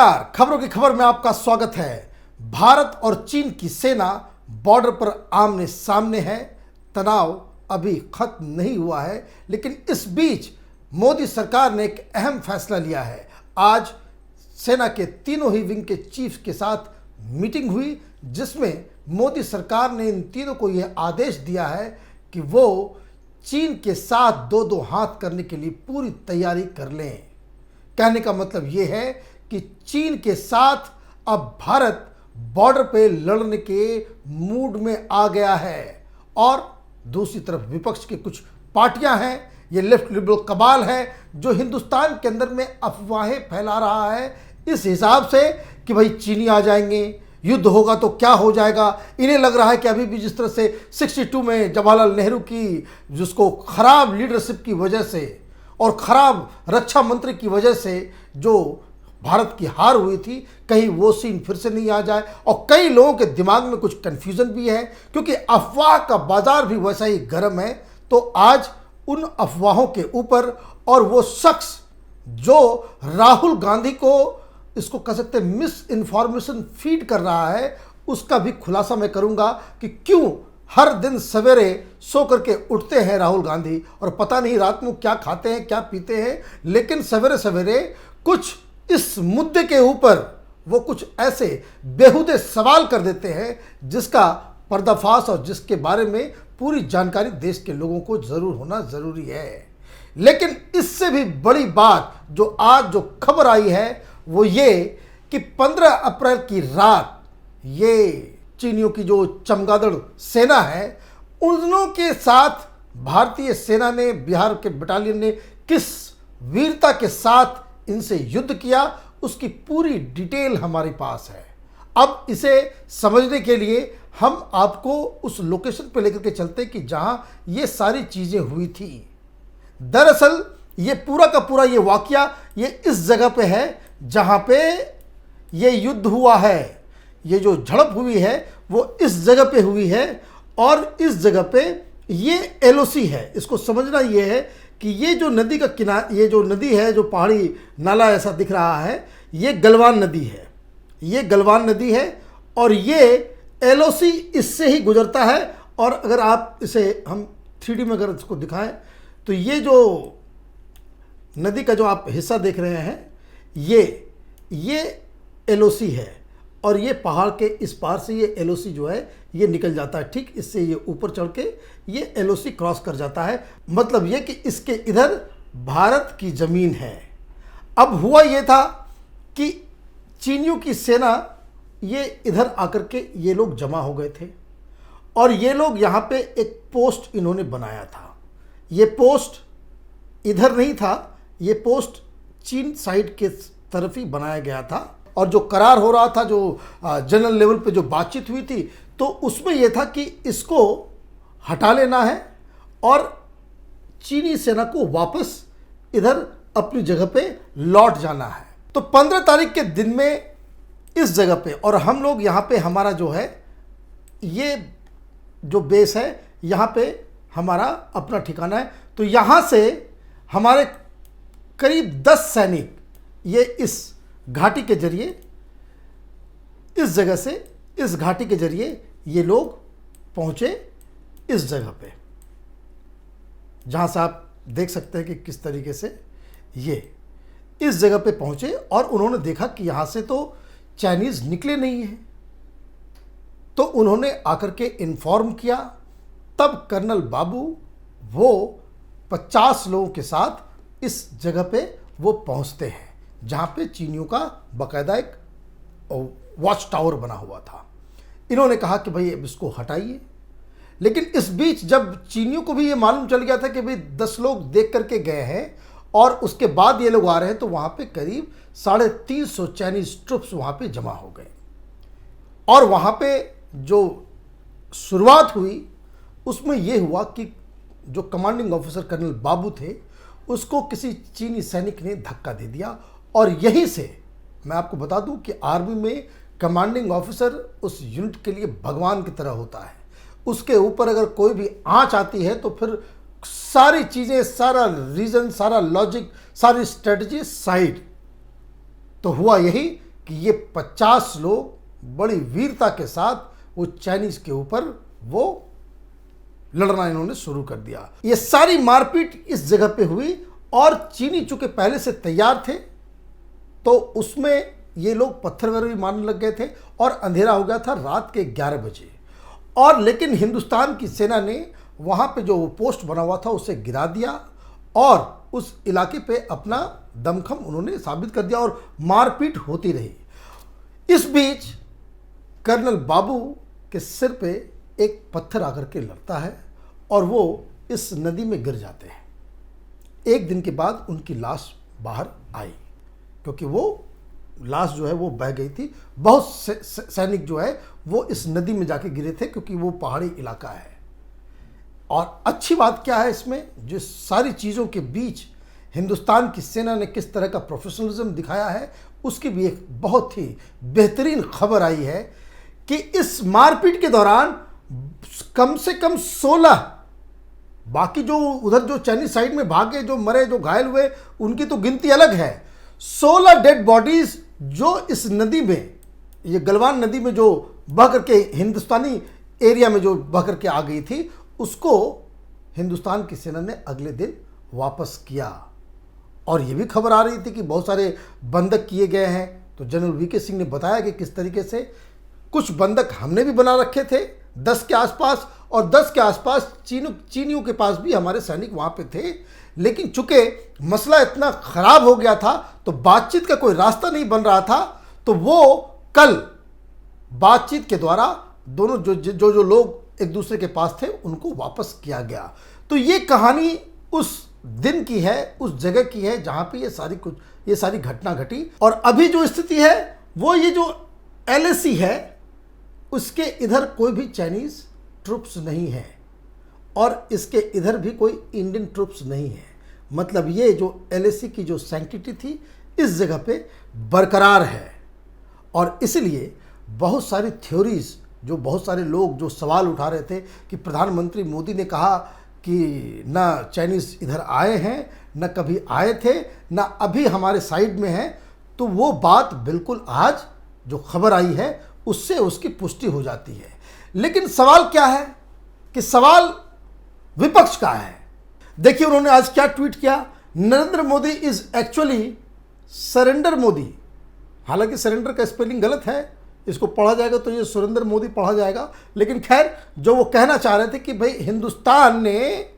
नमस्कार, खबरों की खबर में आपका स्वागत है। भारत और चीन की सेना बॉर्डर पर आमने सामने है। तनाव अभी खत्म नहीं हुआ है, लेकिन इस बीच मोदी सरकार ने एक अहम फैसला लिया है। आज सेना के तीनों ही विंग के चीफ के साथ मीटिंग हुई, जिसमें मोदी सरकार ने इन तीनों को यह आदेश दिया है कि वो चीन के साथ दो दो हाथ करने के लिए पूरी तैयारी कर लें। कहने का मतलब ये है कि चीन के साथ अब भारत बॉर्डर पे लड़ने के मूड में आ गया है। और दूसरी तरफ विपक्ष की कुछ पार्टियां हैं, ये लेफ्ट लिबरल कबाल है जो हिंदुस्तान के अंदर में अफवाहें फैला रहा है इस हिसाब से कि भाई चीनी आ जाएंगे, युद्ध होगा तो क्या हो जाएगा। इन्हें लग रहा है कि अभी भी जिस तरह से 62 में जवाहरलाल नेहरू की जिसको खराब लीडरशिप की वजह से और खराब रक्षा मंत्री की वजह से जो भारत की हार हुई थी, कहीं वो सीन फिर से नहीं आ जाए। और कई लोगों के दिमाग में कुछ कन्फ्यूजन भी है, क्योंकि अफवाह का बाजार भी वैसा ही गर्म है। तो आज उन अफवाहों के ऊपर और वो शख्स जो राहुल गांधी को इसको कह सकते हैं मिस इन्फॉर्मेशन फीड कर रहा है, उसका भी खुलासा मैं करूंगा कि क्यों हर दिन सवेरे सो करके उठते हैं राहुल गांधी और पता नहीं रात को क्या खाते हैं क्या पीते हैं, लेकिन सवेरे सवेरे कुछ इस मुद्दे के ऊपर वो कुछ ऐसे बेहुदे सवाल कर देते हैं जिसका पर्दाफाश और जिसके बारे में पूरी जानकारी देश के लोगों को जरूर होना जरूरी है। लेकिन इससे भी बड़ी बात जो आज जो खबर आई है वो ये कि 15 अप्रैल की रात ये चीनियों की जो चमगादड़ सेना है, उन के साथ भारतीय सेना ने, बिहार के बटालियन ने किस वीरता के साथ इनसे युद्ध किया, उसकी पूरी डिटेल हमारे पास है। अब इसे समझने के लिए हम आपको उस लोकेशन पे लेकर के चलते कि जहां ये सारी चीजें हुई थी। दरअसल ये पूरा का पूरा ये वाकया ये इस जगह पे है जहां पे ये युद्ध हुआ है। ये जो झड़प हुई है वो इस जगह पे हुई है और इस जगह पे ये एलओसी है। इसको समझना ये है कि ये जो नदी का किनारा, ये जो नदी है, जो पहाड़ी नाला ऐसा दिख रहा है, ये गलवान नदी है। ये गलवान नदी है और ये एलओसी इससे ही गुजरता है। और अगर आप इसे हम 3D में अगर इसको दिखाएं तो ये जो नदी का जो आप हिस्सा देख रहे हैं ये एलओसी है और ये पहाड़ के इस पार से ये एलओसी जो है ये निकल जाता है। ठीक इससे ये ऊपर चढ़ के ये एलओसी क्रॉस कर जाता है। मतलब ये कि इसके इधर भारत की ज़मीन है। अब हुआ ये था कि चीनियों की सेना ये इधर आकर के ये लोग जमा हो गए थे और ये लोग यहाँ पे एक पोस्ट इन्होंने बनाया था। ये पोस्ट इधर नहीं था, ये पोस्ट चीन साइड के तरफ ही बनाया गया था। और जो करार हो रहा था, जो जनरल लेवल पे जो बातचीत हुई थी, तो उसमें यह था कि इसको हटा लेना है और चीनी सेना को वापस इधर अपनी जगह पे लौट जाना है। तो 15 तारीख के दिन में इस जगह पे, और हम लोग यहाँ पे हमारा जो है ये जो बेस है यहाँ पे हमारा अपना ठिकाना है। तो यहाँ से हमारे करीब 10 सैनिक ये इस घाटी के जरिए, इस जगह से इस घाटी के जरिए ये लोग पहुंचे इस जगह पे, जहां से आप देख सकते हैं कि किस तरीके से ये इस जगह पे पहुंचे। और उन्होंने देखा कि यहां से तो चाइनीज निकले नहीं हैं, तो उन्होंने आकर के इन्फॉर्म किया। तब कर्नल बाबू वो 50 लोगों के साथ इस जगह पे वो पहुंचते हैं जहाँ पे चीनियों का बाकायदा एक वॉच टावर बना हुआ था। इन्होंने कहा कि भाई अब इसको हटाइए। लेकिन इस बीच जब चीनियों को भी ये मालूम चल गया था कि भाई 10 लोग देख करके गए हैं और उसके बाद ये लोग आ रहे हैं, तो वहाँ पे करीब 350 चाइनीज ट्रुप्स वहाँ पे जमा हो गए। और वहाँ पे जो शुरुआत हुई उसमें ये हुआ कि जो कमांडिंग ऑफिसर कर्नल बाबू थे उसको किसी चीनी सैनिक ने धक्का दे दिया। और यहीं से मैं आपको बता दूं कि आर्मी में कमांडिंग ऑफिसर उस यूनिट के लिए भगवान की तरह होता है। उसके ऊपर अगर कोई भी आंच आती है तो फिर सारी चीज़ें, सारा रीज़न, सारा लॉजिक, सारी स्ट्रेटजी साइड। तो हुआ यही कि ये 50 लोग बड़ी वीरता के साथ वो चाइनीज के ऊपर वो लड़ना इन्होंने शुरू कर दिया। ये सारी मारपीट इस जगह पे हुई और चीनी चूंकि पहले से तैयार थे तो उसमें ये लोग पत्थर वगैरह भी मारने लग गए थे और अंधेरा हो गया था रात के 11 बजे। और लेकिन हिंदुस्तान की सेना ने वहाँ पे जो पोस्ट बना हुआ था उसे गिरा दिया और उस इलाके पे अपना दमखम उन्होंने साबित कर दिया और मारपीट होती रही। इस बीच कर्नल बाबू के सिर पे एक पत्थर आकर के लगता है और वो इस नदी में गिर जाते हैं। एक दिन के बाद उनकी लाश बाहर आई क्योंकि वो लाश जो है वो बह गई थी। बहुत सैनिक जो है वो इस नदी में जाके गिरे थे क्योंकि वो पहाड़ी इलाका है। और अच्छी बात क्या है इसमें, जो सारी चीज़ों के बीच हिंदुस्तान की सेना ने किस तरह का प्रोफेशनलिज्म दिखाया है उसकी भी एक बहुत ही बेहतरीन खबर आई है कि इस मारपीट के दौरान कम से कम 16, बाकी जो उधर जो चाइनीज साइड में भागे, जो मरे, जो घायल हुए, उनकी तो गिनती अलग है। 16 डेड बॉडीज जो इस नदी में, ये गलवान नदी में जो बह करके हिंदुस्तानी एरिया में जो बह करके आ गई थी, उसको हिंदुस्तान की सेना ने अगले दिन वापस किया। और ये भी खबर आ रही थी कि बहुत सारे बंधक किए गए हैं। तो जनरल वीके सिंह ने बताया कि किस तरीके से कुछ बंधक हमने भी बना रखे थे 10 के आसपास, और 10 के आसपास चीनियों के पास भी हमारे सैनिक वहाँ पे थे। लेकिन चूंकि मसला इतना ख़राब हो गया था तो बातचीत का कोई रास्ता नहीं बन रहा था, तो वो कल बातचीत के द्वारा दोनों जो लोग एक दूसरे के पास थे उनको वापस किया गया। तो ये कहानी उस दिन की है, उस जगह की है जहाँ पे ये सारी घटना घटी। और अभी जो स्थिति है वो ये जो LAC है उसके इधर कोई भी चाइनीज़ ट्रुप्स नहीं है और इसके इधर भी कोई इंडियन ट्रुप्स नहीं है। मतलब ये जो LAC की जो सैंक्टिटी थी इस जगह पे बरकरार है। और इसलिए बहुत सारी थ्योरीज, जो बहुत सारे लोग जो सवाल उठा रहे थे कि प्रधानमंत्री मोदी ने कहा कि ना चाइनीज़ इधर आए हैं, ना कभी आए थे, ना अभी हमारे साइड में हैं, तो वो बात बिल्कुल आज जो खबर आई है उससे उसकी पुष्टि हो जाती है। लेकिन सवाल क्या है कि सवाल विपक्ष का है। देखिए उन्होंने आज क्या ट्वीट किया, Narendra Modi is actually surrender Modi. हालांकि सरेंडर का स्पेलिंग गलत है, इसको पढ़ा जाएगा तो ये सुरेंद्र मोदी पढ़ा जाएगा। लेकिन खैर जो वो कहना चाह रहे थे कि भाई हिंदुस्तान ने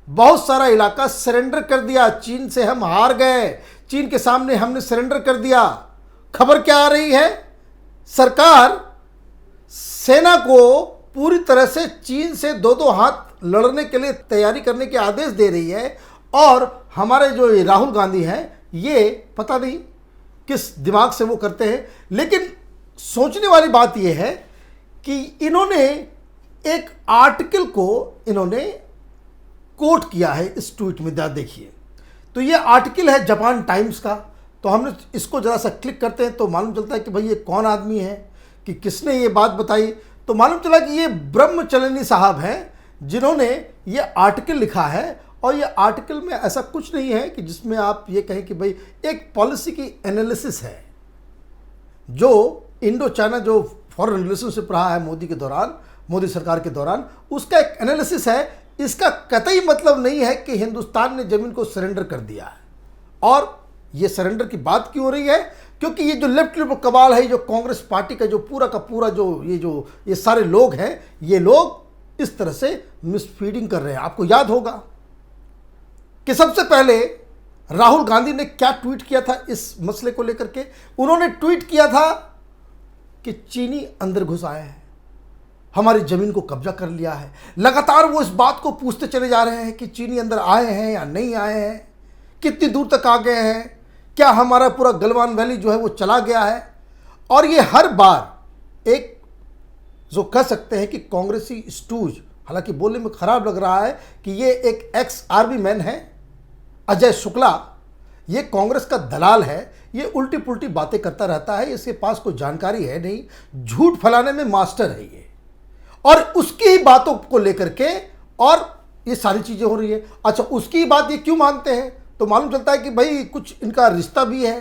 बहुत सारा इलाका सरेंडर कर दिया, चीन से हम हार गए, चीन के सामने हमने सरेंडर कर दिया। खबर क्या आ रही है, सरकार सेना को पूरी तरह से चीन से दो हाथ लड़ने के लिए तैयारी करने के आदेश दे रही है। और हमारे जो राहुल गांधी हैं ये पता नहीं किस दिमाग से वो करते हैं। लेकिन सोचने वाली बात यह है कि इन्होंने एक आर्टिकल को इन्होंने कोट किया है इस ट्वीट में। देखिए तो ये आर्टिकल है जापान टाइम्स का। तो हमने इसको ज़रा सा क्लिक करते हैं तो मालूम चलता है कि भाई ये कौन आदमी है, कि किसने ये बात बताई। तो मालूम चला कि ये ब्रह्मचलनी साहब हैं जिन्होंने ये आर्टिकल लिखा है। और ये आर्टिकल में ऐसा कुछ नहीं है कि जिसमें आप ये कहें कि भाई एक पॉलिसी की एनालिसिस है। जो इंडो चाइना जो फॉरेन रिलेशनशिप रहा है मोदी के दौरान, मोदी सरकार के दौरान, उसका एक एनालिसिस है। इसका कतई मतलब नहीं है कि हिंदुस्तान ने जमीन को सरेंडर कर दिया है। और ये सरेंडर की बात क्यों हो रही है, क्योंकि ये जो लेफ्ट लिबरल कबाल है, जो कांग्रेस पार्टी का जो पूरा का पूरा जो ये सारे लोग हैं, ये लोग इस तरह से मिसफीडिंग कर रहे हैं। आपको याद होगा कि सबसे पहले राहुल गांधी ने क्या ट्वीट किया था इस मसले को लेकर के। उन्होंने ट्वीट किया था कि चीनी अंदर घुस आए हैं, हमारी जमीन को कब्जा कर लिया है। लगातार वो इस बात को पूछते चले जा रहे हैं कि चीनी अंदर आए हैं या नहीं आए हैं, कितनी दूर तक आ गए हैं, क्या हमारा पूरा गलवान वैली जो है वो चला गया है। और ये हर बार एक जो कह सकते हैं कि कांग्रेसी स्टूज, हालांकि बोलने में खराब लग रहा है कि ये एक एक्स आर्मी मैन है अजय शुक्ला, ये कांग्रेस का दलाल है, ये उल्टी पुल्टी बातें करता रहता है, इसके पास कोई जानकारी है नहीं, झूठ फैलाने में मास्टर है ये। और उसकी ही बातों को लेकर के और ये सारी चीज़ें हो रही है। अच्छा, उसकी बात ये क्यों मानते हैं, तो मालूम चलता है कि भाई कुछ इनका रिश्ता भी है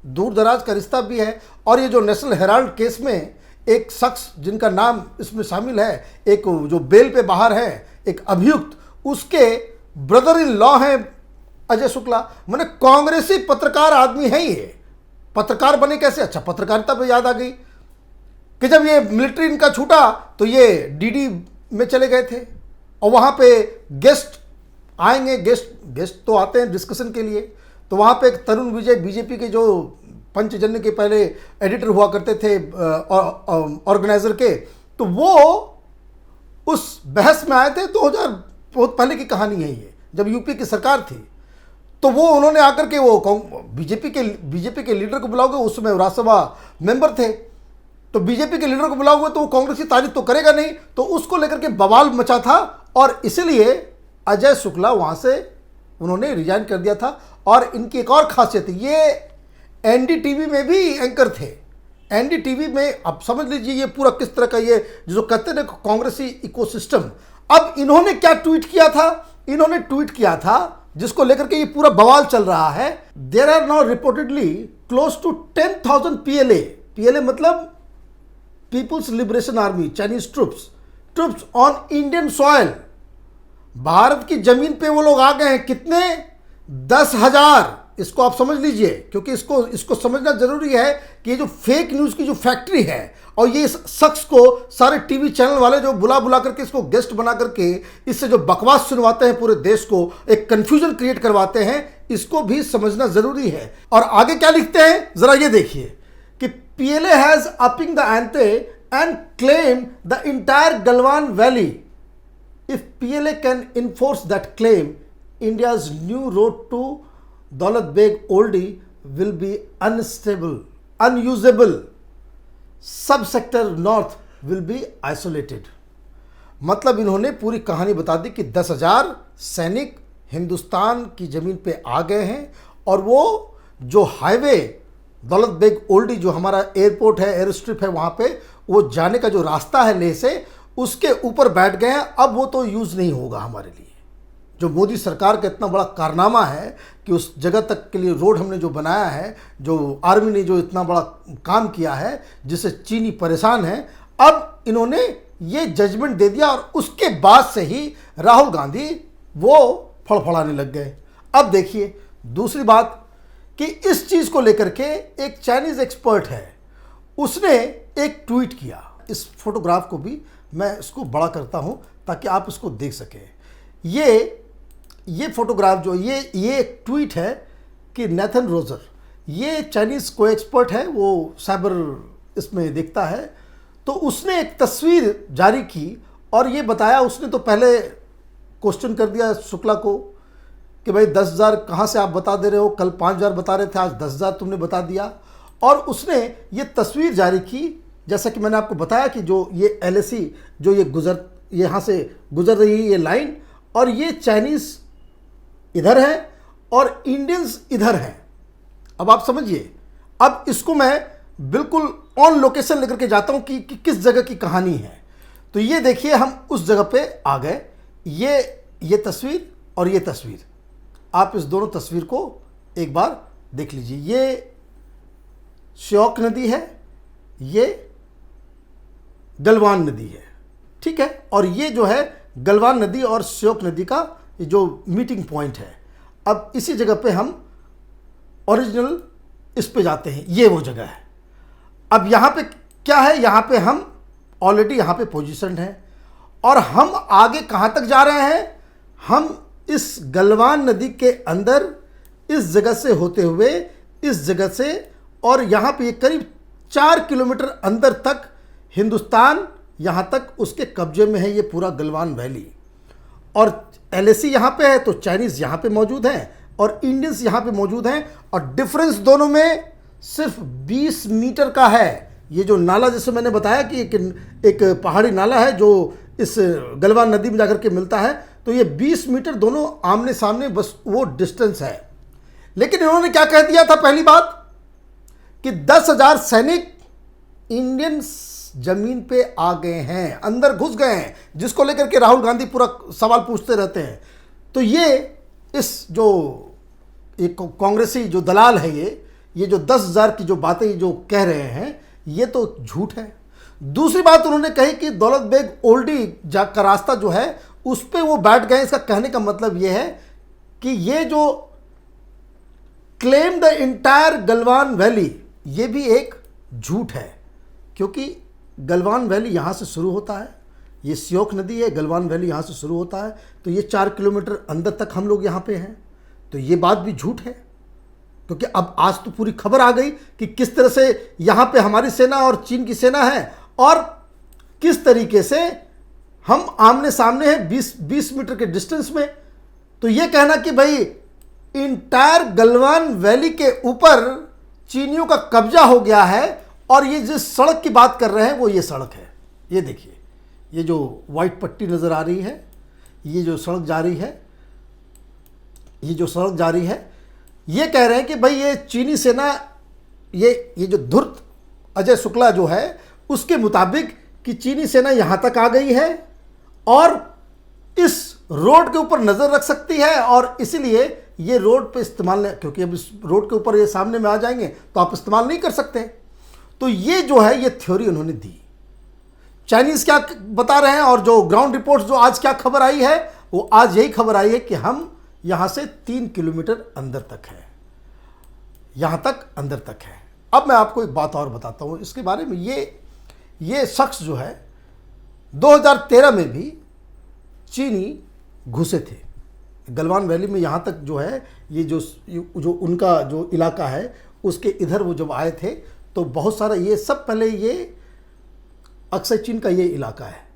दूर दराज का रिश्ता भी है। और ये जो नेशनल हेराल्ड केस में एक शख्स जिनका नाम इसमें शामिल है, एक जो बेल पे बाहर है, एक अभियुक्त, उसके ब्रदर इन लॉ हैं अजय शुक्ला। मैंने कांग्रेसी पत्रकार आदमी है ये। पत्रकार बने कैसे? अच्छा, पत्रकारिता पे याद आ गई कि जब ये मिलिट्री इनका छूटा तो ये डीडी में चले गए थे और वहाँ पे गेस्ट आएंगे, गेस्ट तो आते हैं डिस्कशन के लिए। तो वहाँ पे एक तरुण विजय, बीजेपी के जो पंचजन्य के पहले एडिटर हुआ करते थे ऑर्गेनाइजर के, तो वो उस बहस में आए थे। 2000 बहुत पहले की कहानी है ये, जब यूपी की सरकार थी। तो वो उन्होंने आकर के वो बीजेपी के लीडर को बुलाओगे, उस समय राज्यसभा मेंबर थे, तो बीजेपी के लीडर को बुलाओगे तो वो कांग्रेस की तारीफ तो करेगा नहीं। तो उसको लेकर के बवाल मचा था और इसलिए अजय शुक्ला वहाँ से उन्होंने रिजाइन कर दिया था। और इनकी एक और खासियत है, ये एनडीटीवी में भी एंकर थे। एनडीटीवी में अब समझ लीजिए ये पूरा किस तरह का, ये जो कहते हैं कांग्रेसी इकोसिस्टम। अब इन्होंने क्या ट्वीट किया था? इन्होंने ट्वीट किया था जिसको लेकर के ये पूरा बवाल चल रहा है। There are now reportedly close to 10,000 PLA मतलब People's Liberation Army, Chinese troops on Indian soil. Bharat की जमीन पे वो लोग आ गए हैं। कितने? 10,000। इसको आप समझ लीजिए, क्योंकि इसको समझना जरूरी है कि ये जो फेक न्यूज़ की जो फैक्ट्री है, और ये इस शख्स को सारे टीवी चैनल वाले जो बुला करके इसको गेस्ट बना करके इससे जो बकवास सुनवाते हैं, पूरे देश को एक कंफ्यूजन क्रिएट करवाते हैं, इसको भी समझना जरूरी है। और आगे क्या लिखते हैं जरा ये देखिए कि PLA has upping the ante and claim the entire Galwan valley. If PLA can enforce that claim, India's new road to Daulat Beg Oldi will be unstable, unusable. Sub sector north will be isolated. मतलब इन्होंने पूरी कहानी बता दी कि 10,000 सैनिक हिंदुस्तान की ज़मीन पे आ गए हैं और वो जो हाईवे दौलत बेग ओल्डी, जो हमारा एयरपोर्ट है, एयर स्ट्रिप है, वहाँ पे वो जाने का जो रास्ता है लेह से, उसके ऊपर बैठ गए हैं। अब वो तो यूज़ नहीं होगा हमारे लिए। जो मोदी सरकार का इतना बड़ा कारनामा है कि उस जगह तक के लिए रोड हमने जो बनाया है, जो आर्मी ने जो इतना बड़ा काम किया है जिससे चीनी परेशान है, अब इन्होंने ये जजमेंट दे दिया और उसके बाद से ही राहुल गांधी वो फड़फड़ाने लग गए। अब देखिए दूसरी बात कि इस चीज़ को लेकर के एक चाइनीज़ एक्सपर्ट है, उसने एक ट्वीट किया। इस फोटोग्राफ को भी मैं इसको बड़ा करता हूँ ताकि आप इसको देख सकें। ये फोटोग्राफ जो ये एक ट्वीट है कि नेथन रोजर, ये चाइनीज़ कोई एक्सपर्ट है, वो साइबर इसमें देखता है, तो उसने एक तस्वीर जारी की और ये बताया। उसने तो पहले क्वेश्चन कर दिया शुक्ला को कि भाई 10,000 कहाँ से आप बता दे रहे हो, कल 5,000 बता रहे थे, आज 10,000 तुमने बता दिया। और उसने ये तस्वीर जारी की, जैसा कि मैंने आपको बताया कि जो ये LAC जो ये यहाँ से गुजर रही है ये लाइन, और ये चाइनीज़ इधर है और इंडियंस इधर हैं। अब आप समझिए, अब इसको मैं बिल्कुल ऑन लोकेशन लेकर के जाता हूं कि किस जगह की कहानी है। तो ये देखिए हम उस जगह पे आ गए। ये तस्वीर और ये तस्वीर, आप इस दोनों तस्वीर को एक बार देख लीजिए। ये श्योक नदी है, ये गलवान नदी है, ठीक है। और ये जो है गलवान नदी और श्योक नदी का जो मीटिंग पॉइंट है। अब इसी जगह पे हम ओरिजिनल इस पे जाते हैं, ये वो जगह है। अब यहाँ पे क्या है, यहाँ पे हम ऑलरेडी यहाँ पे पोजीशन है और हम आगे कहाँ तक जा रहे हैं, हम इस गलवान नदी के अंदर इस जगह से होते हुए इस जगह से, और यहाँ पे करीब 4 किलोमीटर अंदर तक हिंदुस्तान यहाँ तक उसके कब्जे में है, ये पूरा गलवान वैली। और LAC यहाँ पे है तो चाइनीज़ यहाँ पे मौजूद हैं और इंडियंस यहाँ पे मौजूद हैं, और डिफरेंस दोनों में सिर्फ 20 मीटर का है। ये जो नाला जैसे मैंने बताया कि एक पहाड़ी नाला है जो इस गलवान नदी में जाकर के मिलता है, तो ये 20 मीटर दोनों आमने सामने बस वो डिस्टेंस है। लेकिन इन्होंने क्या कह दिया था, पहली बात कि 10,000 सैनिक इंडियन जमीन पे आ गए हैं, अंदर घुस गए हैं, जिसको लेकर के राहुल गांधी पूरा सवाल पूछते रहते हैं। तो ये इस जो एक कांग्रेसी जो दलाल है, ये जो 10,000 की जो बातें जो कह रहे हैं ये तो झूठ है। दूसरी बात उन्होंने कही कि दौलत बेग ओल्डी का रास्ता जो है उस पर वो बैठ गए। इसका कहने का मतलब ये है कि ये जो claim the entire Galwan valley ये भी एक झूठ है, क्योंकि गलवान वैली यहाँ से शुरू होता है, ये श्योक नदी है, गलवान वैली यहाँ से शुरू होता है, तो ये 4 किलोमीटर अंदर तक हम लोग यहाँ पे हैं। तो ये बात भी झूठ है, क्योंकि अब आज तो पूरी खबर आ गई कि किस तरह से यहाँ पे हमारी सेना और चीन की सेना है और किस तरीके से हम आमने सामने हैं 20 मीटर के डिस्टेंस में। तो ये कहना कि भाई इंटायर गलवान वैली के ऊपर चीनियों का कब्जा हो गया है और ये जिस सड़क की बात कर रहे हैं वो ये सड़क है। ये देखिए, ये जो वाइट पट्टी नज़र आ रही है, ये जो सड़क जा रही है, ये जो सड़क जा रही है, ये कह रहे हैं कि भाई ये चीनी सेना, ये जो धूर्त अजय शुक्ला जो है उसके मुताबिक कि चीनी सेना यहाँ तक आ गई है और इस रोड के ऊपर नज़र रख सकती है और इसीलिए ये रोड पे इस्तेमाल नहीं, क्योंकि अब इस रोड के ऊपर ये सामने में आ जाएंगे तो आप इस्तेमाल नहीं कर सकते। तो ये जो है ये थ्योरी उन्होंने दी। चाइनीज़ क्या बता रहे हैं और जो ग्राउंड रिपोर्ट्स जो आज क्या खबर आई है वो आज यही खबर आई है कि हम यहाँ से 3 किलोमीटर अंदर तक है, यहाँ तक अंदर तक है। अब मैं आपको एक बात और बताता हूँ इसके बारे में। ये शख्स जो है 2013 में भी चीनी घुसे थे गलवान वैली में, यहाँ तक जो है ये जो उनका जो इलाका है उसके इधर वो जब आए थे तो बहुत सारा ये सब पहले ये अक्सर चीन का ये इलाका है।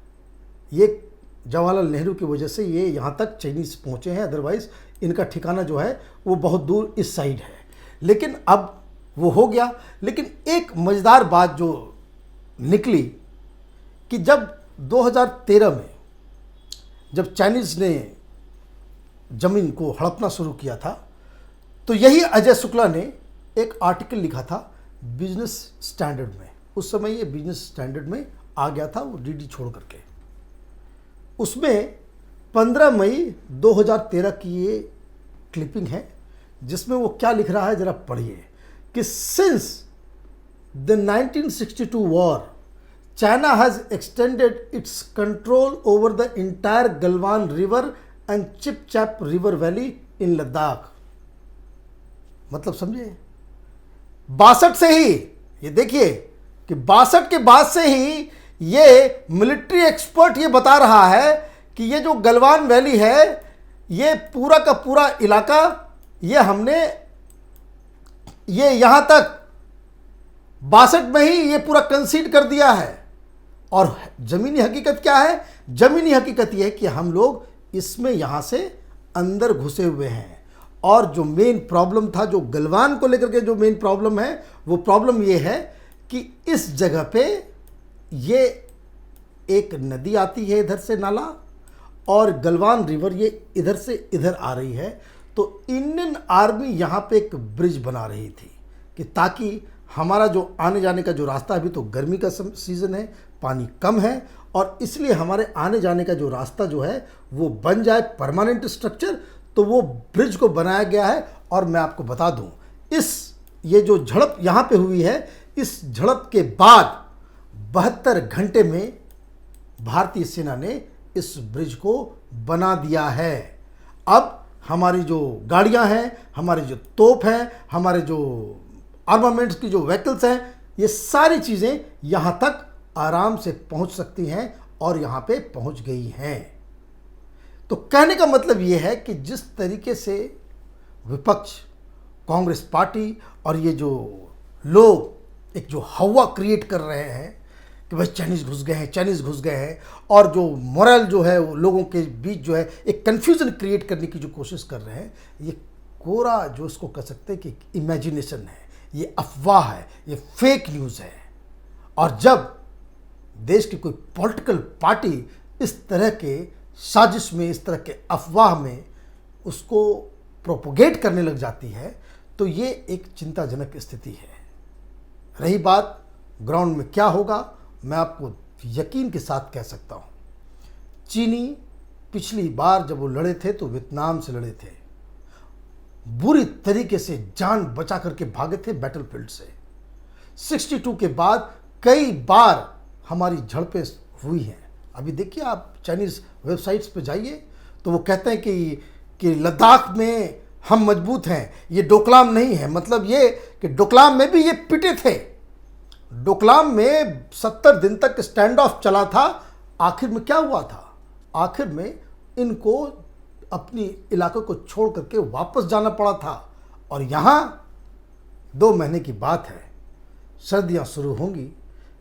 ये जवाहरलाल नेहरू की वजह से ये यहाँ तक चाइनीज़ पहुँचे हैं, अदरवाइज़ इनका ठिकाना जो है वो बहुत दूर इस साइड है। लेकिन अब वो हो गया। लेकिन एक मज़ेदार बात जो निकली कि जब 2013 में जब चाइनीज़ ने ज़मीन को हड़पना शुरू किया था तो यही अजय शुक्ला ने एक आर्टिकल लिखा था बिजनेस स्टैंडर्ड में। उस समय ये बिजनेस स्टैंडर्ड में आ गया था वो डीडी छोड़ करके। उसमें 15 मई 2013 की ये क्लिपिंग है जिसमें वो क्या लिख रहा है ज़रा पढ़िए कि since the 1962 war China has extended its control over the entire Galwan River and Chip-Chap River Valley in Ladakh। मतलब समझे, 62 से ही ये देखिए कि 62 के बाद से ही ये मिलिट्री एक्सपर्ट ये बता रहा है कि ये जो गलवान वैली है ये पूरा का पूरा इलाका ये हमने ये यहाँ तक 62 में ही ये पूरा कंसीड कर दिया है। और ज़मीनी हकीकत क्या है? ज़मीनी हकीकत यह है कि हम लोग इसमें यहाँ से अंदर घुसे हुए हैं और जो मेन प्रॉब्लम था, जो गलवान को लेकर के जो मेन प्रॉब्लम है, वो प्रॉब्लम ये है कि इस जगह पे ये एक नदी आती है इधर से नाला और गलवान रिवर ये इधर से इधर आ रही है। तो इंडियन आर्मी यहाँ पे एक ब्रिज बना रही थी कि ताकि हमारा जो आने जाने का जो रास्ता, अभी तो गर्मी का सीज़न है, पानी कम है और इसलिए हमारे आने जाने का जो रास्ता जो है वो बन जाए परमानेंट स्ट्रक्चर। तो वो ब्रिज को बनाया गया है। और मैं आपको बता दूं, ये जो झड़प यहाँ पे हुई है, इस झड़प के बाद 72 घंटे में भारतीय सेना ने इस ब्रिज को बना दिया है। अब हमारी जो गाड़ियाँ हैं, हमारी जो तोप हैं, हमारे जो आर्मामेंट्स की जो व्हीकल्स हैं, ये सारी चीज़ें यहाँ तक आराम से पहुँच सकती हैं और यहाँ पे पहुँच गई हैं। तो कहने का मतलब ये है कि जिस तरीके से विपक्ष, कांग्रेस पार्टी और ये जो लोग एक जो हवा क्रिएट कर रहे हैं कि भाई चाइनीज़ घुस गए हैं, चाइनीज़ घुस गए हैं, और जो मोरल जो है वो लोगों के बीच जो है एक कन्फ्यूज़न क्रिएट करने की जो कोशिश कर रहे हैं, ये कोरा जो इसको कह सकते हैं कि इमेजिनेशन है, ये अफवाह है, ये फेक न्यूज़ है। और जब देश की कोई पॉलिटिकल पार्टी इस तरह के साजिश में, इस तरह के अफवाह में उसको प्रोपोगेट करने लग जाती है तो ये एक चिंताजनक स्थिति है। रही बात ग्राउंड में क्या होगा, मैं आपको यकीन के साथ कह सकता हूँ, चीनी पिछली बार जब वो लड़े थे तो वियतनाम से लड़े थे बुरी तरीके से जान बचा करके भागे थे बैटलफील्ड से। 62 के बाद कई बार हमारी झड़पें हुई हैं। अभी देखिए, आप चाइनीज़ वेबसाइट्स पे जाइए तो वो कहते हैं कि लद्दाख में हम मजबूत हैं, ये डोकलाम नहीं है। मतलब ये कि डोकलाम में भी ये पिटे थे। डोकलाम में 70 दिन तक स्टैंड ऑफ चला था। आखिर में क्या हुआ था? आखिर में इनको अपनी इलाके को छोड़ करके वापस जाना पड़ा था। और यहाँ 2 महीने की बात है, सर्दियाँ शुरू होंगी।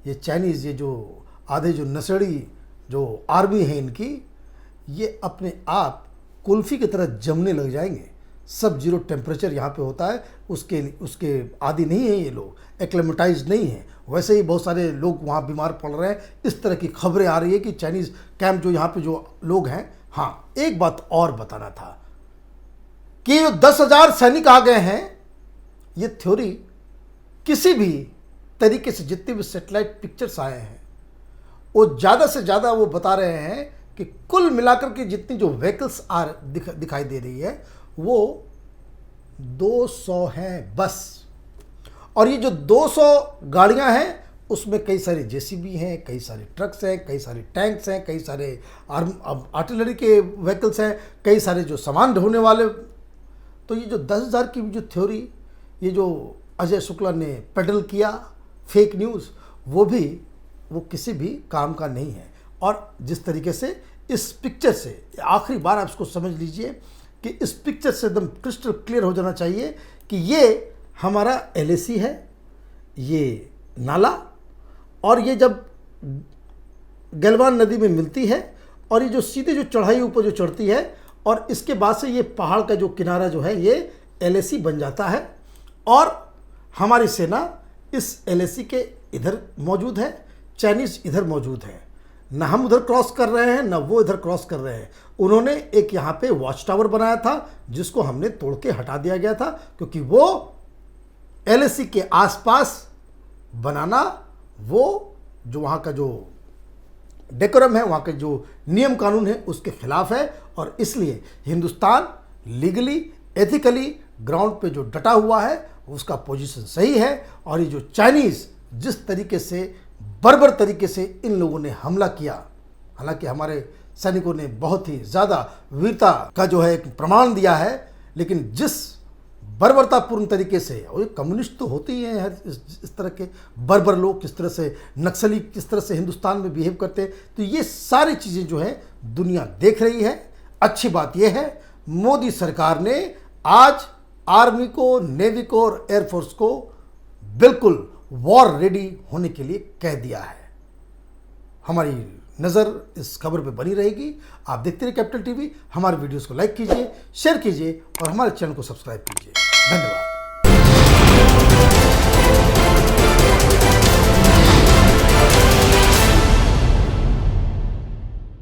ये चाइनीज़, ये जो आधे जो नशेड़ी जो आर्मी है इनकी, ये अपने आप कुल्फ़ी की तरह जमने लग जाएंगे। सब जीरो टेम्परेचर यहाँ पे होता है, उसके आदी नहीं है ये लोग, एक्लेमेटाइज नहीं है। वैसे ही बहुत सारे लोग वहाँ बीमार पड़ रहे हैं। इस तरह की खबरें आ रही है कि चाइनीज़ कैंप जो यहाँ पे जो लोग हैं। हाँ, एक बात और बताना था कि जो 10,000 सैनिक आ गए हैं, ये थ्योरी किसी भी तरीके से जितने भी सैटेलाइट पिक्चर्स आए हैं वो ज़्यादा से ज़्यादा वो बता रहे हैं कि कुल मिलाकर के जितनी जो व्हीकल्स दिखाई दे रही है वो 200 हैं बस। और ये जो 200 गाड़ियां हैं उसमें कई सारे जेसीबी हैं, कई सारे ट्रक्स हैं, कई सारे टैंक्स हैं, कई सारे आर्टिलरी के व्हीकल्स हैं, कई सारे जो सामान ढोने वाले। तो ये जो 10,000 की जो थ्योरी, ये जो अजय शुक्ला ने पेडल किया फेक न्यूज़, वो किसी भी काम का नहीं है। और जिस तरीके से इस पिक्चर से, आखिरी बार आप इसको समझ लीजिए कि इस पिक्चर से एकदम क्रिस्टल क्लियर हो जाना चाहिए कि ये हमारा LAC है, ये नाला, और ये जब गलवान नदी में मिलती है और ये जो सीधे जो चढ़ाई ऊपर जो चढ़ती है और इसके बाद से ये पहाड़ का जो किनारा जो है ये LAC बन जाता है। और हमारी सेना इस LAC के इधर मौजूद है, चाइनीज़ इधर मौजूद है। ना हम उधर क्रॉस कर रहे हैं, ना वो इधर क्रॉस कर रहे हैं। उन्होंने एक यहाँ पे वॉच टावर बनाया था जिसको हमने तोड़ के हटा दिया गया था, क्योंकि वो LAC के आसपास बनाना, वो जो वहाँ का जो डेकोरम है, वहाँ के जो नियम कानून है, उसके खिलाफ है। और इसलिए हिंदुस्तान लीगली एथिकली ग्राउंड पे जो डटा हुआ है उसका पोजीशन सही है। और ये जो चाइनीज़ जिस तरीके से बर्बर तरीके से इन लोगों ने हमला किया, हालांकि हमारे सैनिकों ने बहुत ही ज़्यादा वीरता का जो है एक प्रमाण दिया है, लेकिन जिस बर्बरतापूर्ण तरीके से, और ये कम्युनिस्ट तो होते ही हैं, इस तरह के बर्बर लोग किस तरह से, नक्सली किस तरह से हिंदुस्तान में बिहेव करते हैं, तो ये सारी चीज़ें जो है दुनिया देख रही है। अच्छी बात यह है मोदी सरकार ने आज आर्मी को, नेवी को और एयरफोर्स को बिल्कुल वॉर रेडी होने के लिए कह दिया है। हमारी नज़र इस खबर पे बनी रहेगी। आप देखते रहिए कैपिटल टीवी। हमारे वीडियोस को लाइक कीजिए, शेयर कीजिए और हमारे चैनल को सब्सक्राइब कीजिए। धन्यवाद।